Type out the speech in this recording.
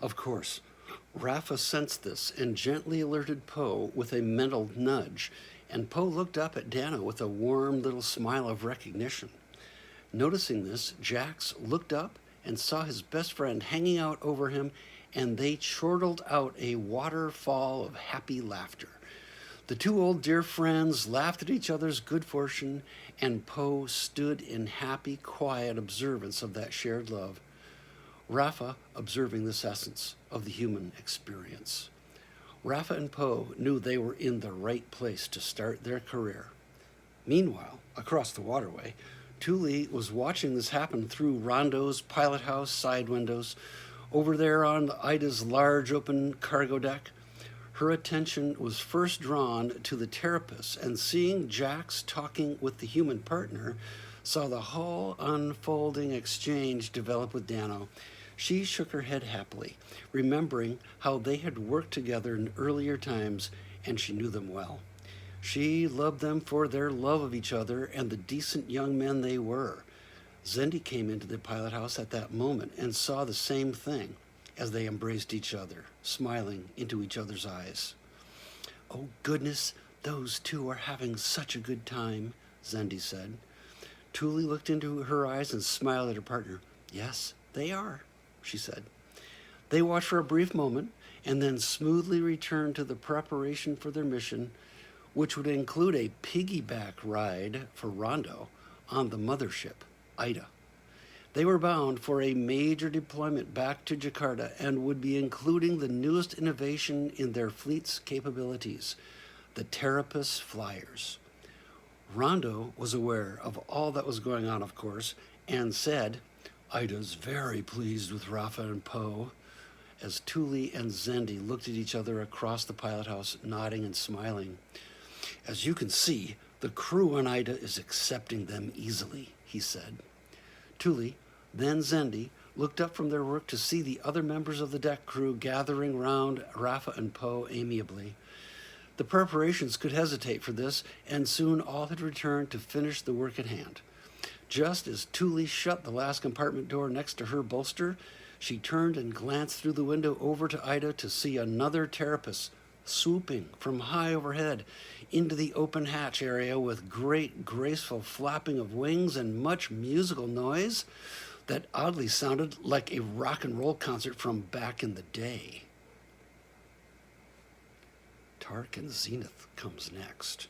Of course, Rafa sensed this and gently alerted Poe with a mental nudge, and Poe looked up at Dano with a warm little smile of recognition. Noticing this, Jax looked up and saw his best friend hanging out over him, and they chortled out a waterfall of happy laughter. The two old dear friends laughed at each other's good fortune, and Poe stood in happy, quiet observance of that shared love. Rafa observing this essence of the human experience. Rafa and Poe knew they were in the right place to start their career. Meanwhile, across the waterway, Thule was watching this happen through Rondo's pilot house side windows. Over there on Ida's large open cargo deck, her attention was first drawn to the Terrapus, and seeing Jax talking with the human partner, saw the whole unfolding exchange develop with Dano. She shook her head happily, remembering how they had worked together in earlier times, and she knew them well. She loved them for their love of each other and the decent young men they were. Zendi came into the pilot house at that moment and saw the same thing as they embraced each other, smiling into each other's eyes. "Oh goodness, those two are having such a good time," Zendi said. Thule looked into her eyes and smiled at her partner. "Yes, they are," she said. They watched for a brief moment and then smoothly returned to the preparation for their mission, which would include a piggyback ride for Rondo on the mothership, Ida. They were bound for a major deployment back to Jakarta and would be including the newest innovation in their fleet's capabilities, the Terrapus Flyers. Rondo was aware of all that was going on, of course, and said, "Ida's very pleased with Rafa and Poe," as Thule and Zendi looked at each other across the pilot house, nodding and smiling. "As you can see, the crew on Ida is accepting them easily," he said. Thule, then Zendi, looked up from their work to see the other members of the deck crew gathering round Rafa and Poe amiably. The preparations could hesitate for this, and soon all had returned to finish the work at hand. Just as Thule shut the last compartment door next to her bolster, she turned and glanced through the window over to Ida to see another Terrapus swooping from high overhead into the open hatch area with great graceful flapping of wings and much musical noise that oddly sounded like a rock and roll concert from back in the day. Tark and Zenith comes next.